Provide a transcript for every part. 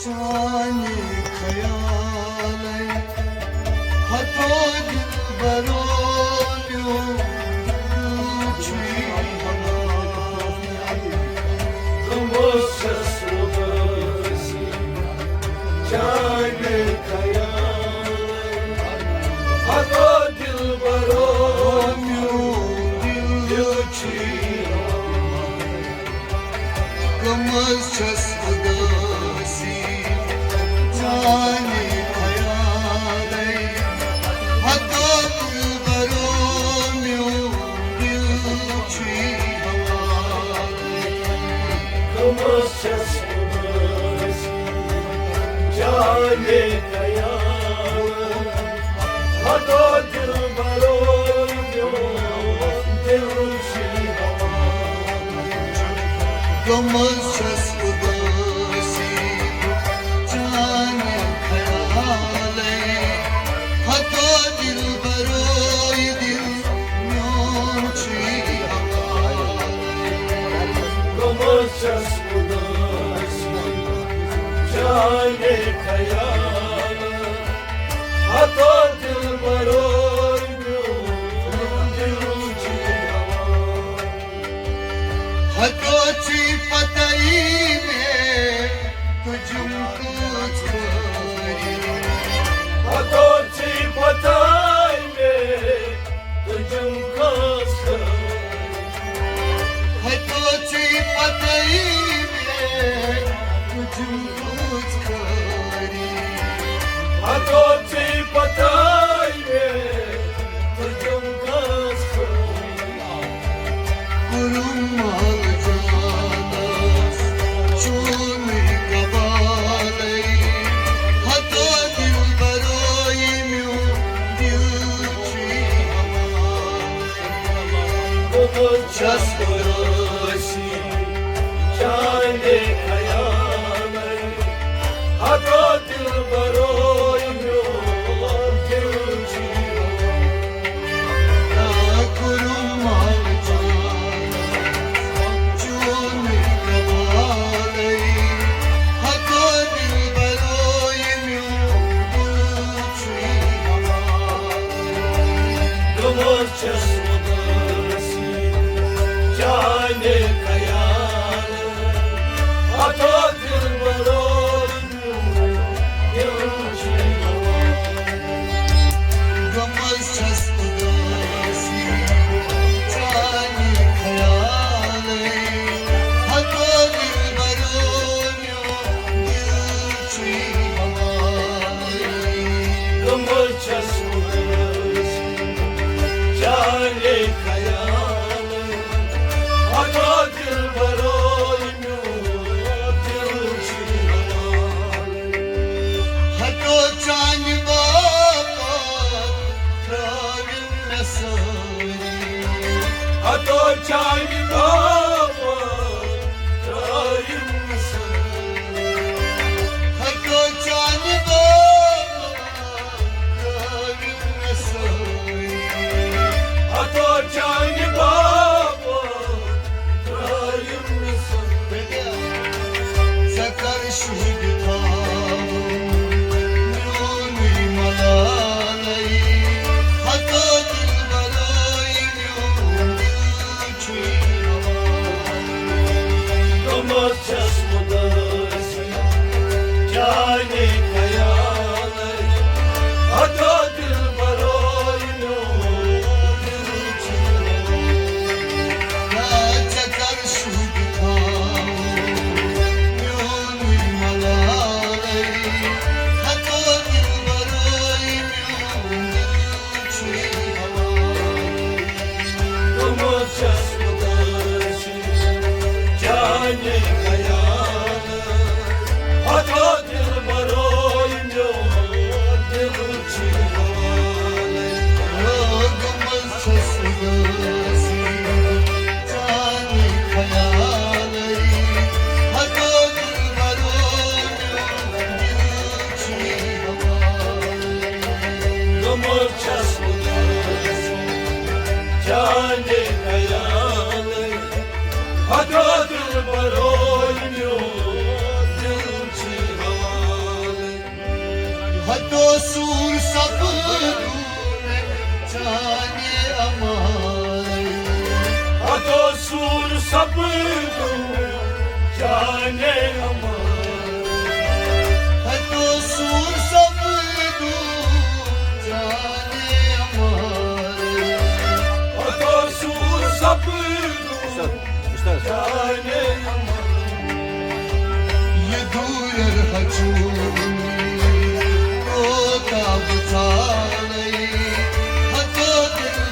जाने ख्याल हथो दिलबरों जाने ख्याल हथो दिलबरों दिल गमस छस उदासी जाने ख्याल हथो दिलबरों दिल गमस छस उदासी जाने ख्याल हथो दिलबरों दिल गमस छस उदासी जाने ख्याल हथो दिलबरों दिल गमस छस उदासी जाने ख्याल हथो दिलबरों हथो ची पतई में तुझको छोड़ी हथो ची पतई में तुझको छोड़ी हथो ची पतई में तुझको छोड़ी हथो ची पतई में तुझको छोड़ी कुरुमाल जानास चून कबाले हथो दिलबरों दिल छस उदासी जाने ख्याल हथो दिलबरों दिल कुरुमाल छस उदासी जाने ख्याल हथो दिलबरों गमस छस उदासी जाने ख्याल हथो दिलबरों गमस छस उदासी जाने ख्याल हथो दिलबरों हथो चांद बाबा रागिन नसोरी हथो चांद बाबा रागिन नसोरी हथो चांद बाबा रागिन नसोरी हथो चांद बाबा रागिन नसोरी सकर शुद था छस उदासी जाने ख्याल हथो दिलबरों चकर शुद था सूर सब जाने है तो सूर सब जाने है तो सूर सब जाने ये दूर हजूर ओ तब थाले हतो दिल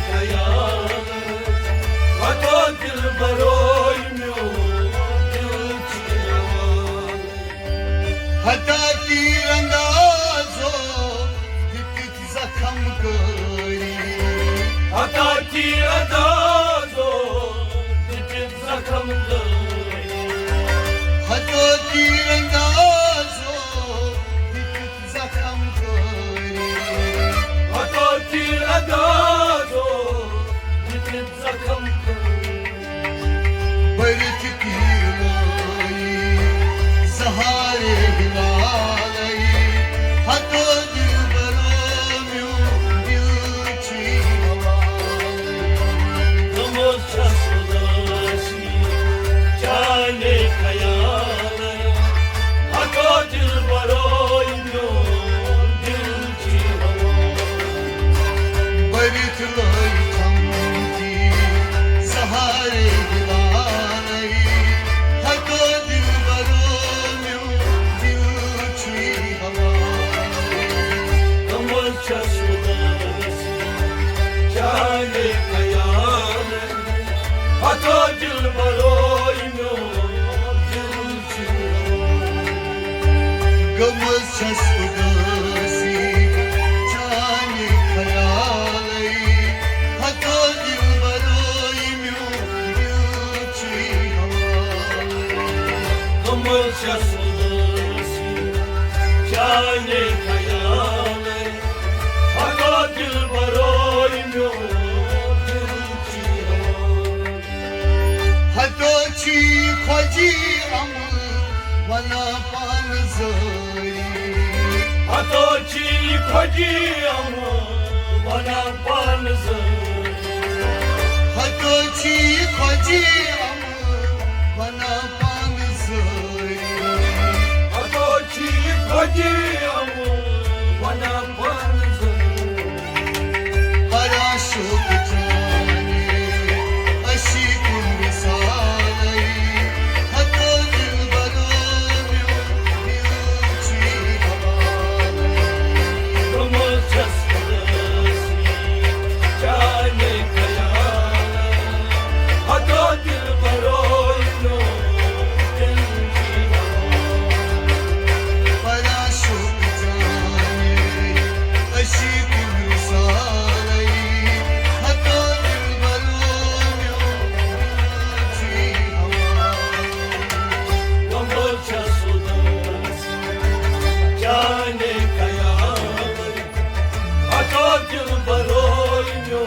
kayal Hato dil baroy myo dil chiyawan Hata tirandazo dikit zakham kari Hata tirandazo dikit zakham kari Hato tirandazo dikit zakham kari Hato tirandazo dikit zakham kari Barit tirlai Sahare hilalai Hato dil baromyo dil chiyawan Namocha sudasi Jane kayalaya Hato dil baromyo dil chiyawan Barit lai thamki Sahare hilalai Hato dil baromyo dil chiyawan Namocha sudasi Jane kayalaya Hato dil baromyo dil chiyawan Gamaz sudasi Jane kayalai Hato dil baromyo dil chiyawan Gamaz sudasi Jane kayalai Hato dil baromyo dil chiyawan Hato chi khwaji am wana pan zari Hato chi khwaji am wana pan zari Hato chi khwaji am wana pan zari Hato chi khwaji am wana pan zari Hara shuk jane ashi kundisalai Hato dil baromyo dil chiyawan Namocha sudasi Jane kayalaya Hato dil baromyo dil chiyawan Hara shuk jane ashi kundisalai Hato dil baromyo dil chiyawan Namocha sudasi Jane kayalaya Hato dil baromyo